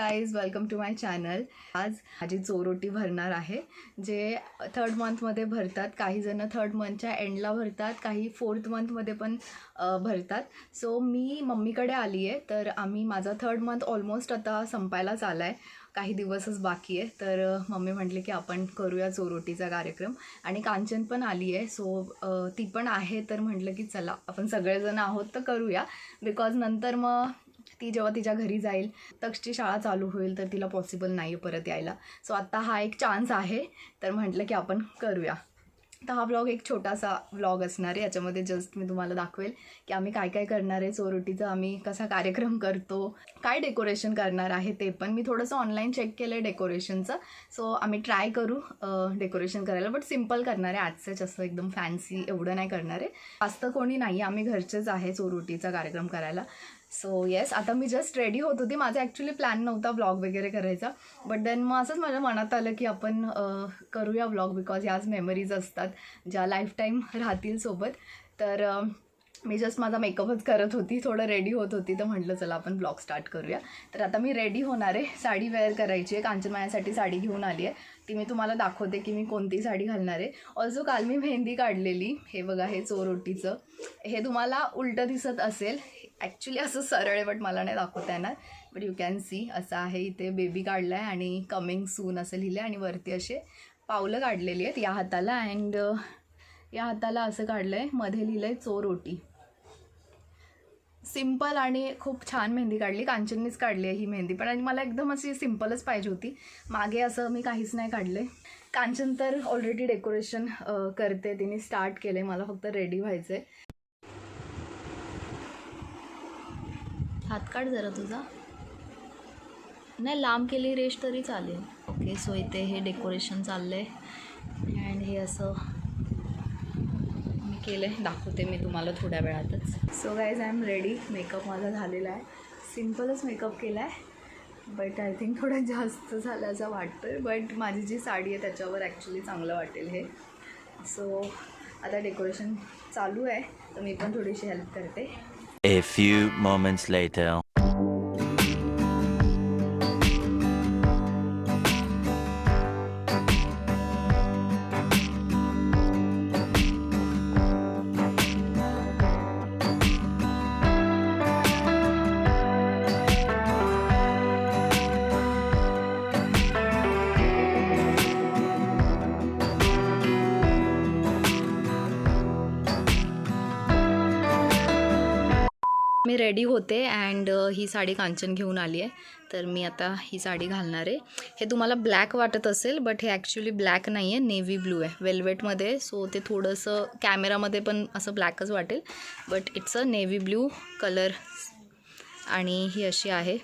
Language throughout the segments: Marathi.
Guys, welcome to my channel. आज माझी चोरोटी भरणार आहे. जे 3rd मंथमध्ये भरतात, काही जण 3rd मंथच्या एंडला भरतात, काही 4th मंथमध्ये पण भरतात. सो मी मम्मीकडे आली आहे, तर माझा 3rd मंथ ऑलमोस्ट आता संपायलाच आला आहे, काही दिवसच बाकी आहे. तर मम्मी म्हटली की आपण करूया चोरोटीचा कार्यक्रम आणि कांचन पण आली आहे. सो ती पण आहे, तर म्हटलं की चला आपण सगळेजण आहोत तर करूया. बिकॉज नंतर मग ती जेव्हा तिच्या घरी जाईल, तक्षची शाळा चालू होईल, तर तिला पॉसिबल नाही आहे परत यायला. सो आत्ता हा एक चान्स आहे, तर म्हटलं की आपण करूया. तर हा व्लॉग एक छोटासा व्लॉग असणार आहे. याच्यामध्ये जस्ट मी तुम्हाला दाखवेल की आम्ही काय काय करणार आहे, चोरोटीचं आम्ही कसा कार्यक्रम करतो, काय डेकोरेशन करणार आहे ते पण. मी थोडंसं ऑनलाईन चेक केलं आहे डेकोरेशनचं. सो आम्ही ट्राय करू डेकोरेशन करायला, बट सिम्पल करणार आहे. आजच असं एकदम फॅन्सी एवढं नाही करणार आहे. जास्त कोणी नाही, आम्ही घरचेच आहे चोरोटीचा कार्यक्रम करायला. सो येस, आता मी जस्ट रेडी होत होती. माझा ॲक्च्युली प्लॅन नव्हता व्लॉग वगैरे करायचा, बट देन मग असंच माझ्या मनात आलं की आपण करूया व्लॉग, बिकॉज ह्याच मेमरीज असतात ज्या लाईफ टाईम राहतील सोबत. तर मी जस्ट माझा मेकअपच करत होती, थोडं रेडी होत होती, तर म्हटलं चला आपण ब्लॉग स्टार्ट करूया. तर आता मी रेडी होणार आहे, साडी वेअर करायची आहे. कांचन माझ्यासाठी साडी घेऊन आली आहे, ती मी तुम्हाला दाखवते की मी कोणती साडी घालणार आहे. ऑल्सो काल मी मेहंदी काढलेली, हे बघा, हे चोरोटीचं. हे तुम्हाला उलटं दिसत असेल, ॲक्च्युली असं सरळ आहे, बट मला नाही दाखवता येणार, बट यू कॅन सी. असं आहे, इथे बेबी काढला आहे आणि कमिंग सून असं लिहिलं आहे, आणि वरती असे पावलं काढलेली आहेत या हाताला, अँड या हाताला असं काढलं आहे, मध्ये लिहिलं आहे चोरोटी. सिम्पल आणि खूप छान मेहंदी काढली. कांचननीच काढली आहे ही मेहंदी पण, आणि मला एकदम अशी सिम्पलच पाहिजे होती. मागे असं मी काहीच नाही काढलं. कांचन तर ऑलरेडी डेकोरेशन करते, तिने स्टार्ट केलं आहे, मला फक्त रेडी व्हायचं आहे. हात काढ जरा तुझा, नाही लांब केली रेश तरी चालेल. ओके, सो इथे हे डेकोरेशन चाललं आहे, अँड हे असं मी केलं आहे, दाखवते मी तुम्हाला थोड्या वेळातच. So guys, I am ready. Makeup माझा झालेला आहे, सिम्पलच मेकअप केला आहे, बट आय थिंक थोडं जास्त झालं असं वाटतं, बट माझी जी साडी आहे त्याच्यावर ॲक्च्युली चांगलं वाटेल हे. सो आता डेकोरेशन चालू आहे, तर मी पण थोडीशी हेल्प करते. A few moments later. Me ready होते, अँड ही साडी कांचन घेऊन आली आहे, तर मी आता ही साडी घालणार आहे. हे तुम्हाला ब्लॅक वाटत असेल, बट हे ॲक्च्युली ब्लॅक नाही आहे, नेव्ही ब्लू आहे, वेल्वेटमध्ये. सो ते थोडंसं कॅमेरामध्ये पण असं ब्लॅकच वाटेल, but it's a navy blue colour, आणि ही अशी आहे.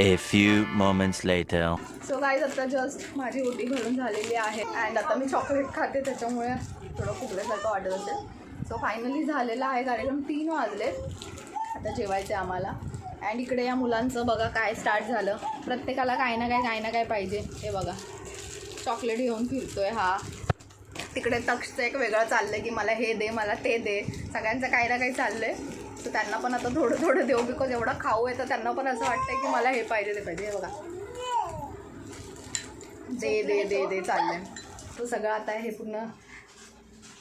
A few moments later. So guys आता जस्ट माझी ओटी भरून झालेली आहे अँड आता मी चॉकलेट खाते त्याच्यामुळे थोडं फुगल्यासारखं वाटत असेल. सो फायनली झालेला आहे कार्यक्रम. 3 वाजले. आता जेवायचं आहे आम्हाला. अँड इकडे या मुलांचं बघा काय स्टार्ट झालं. प्रत्येकाला काही ना काय पाहिजे. हे बघा चॉकलेट घेऊन फिरतोय हा. तिकडे तक्षचं एक वेगळं चाललं आहे की मला हे दे मला ते दे. सगळ्यांचं काही ना काही चाललं आहे. सो त्यांना पण आता थोडं थोडं देऊ बिकॉज एवढा खाऊ आहे तर त्यांना पण असं वाटतं की मला हे पाहिजे ते पाहिजे. हे बघा दे दे दे दे चाललं आहे. तो सगळं आता हे पूर्ण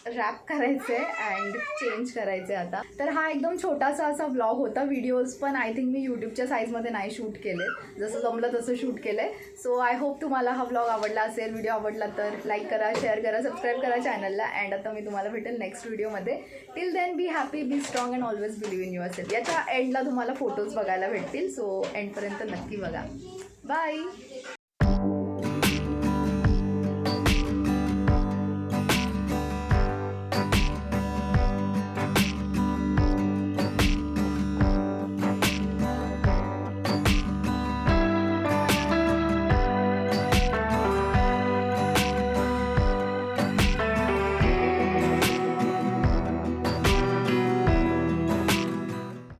रॅप करायचं आहे अँड चेंज करायचं आहे आता. तर हा एकदम छोटासा असा व्लॉग होता. व्हिडिओज पण आय थिंक मी यूट्यूबच्या साईजमध्ये नाही शूट केले. जसं जमलं तसं शूट केलं आहे. सो आय होप तुम्हाला हा व्लॉग आवडला असेल. व्हिडिओ आवडला तर लाईक करा, शेअर करा, सबस्क्राईब करा चॅनलला. अँड आता मी तुम्हाला भेटेल नेक्स्ट व्हिडिओमध्ये. Till then be happy, be strong and always believe in yourself. याच्या एंडला तुम्हाला फोटोज बघायला भेटतील. सो एंडपर्यंत नक्की बघा. बाय.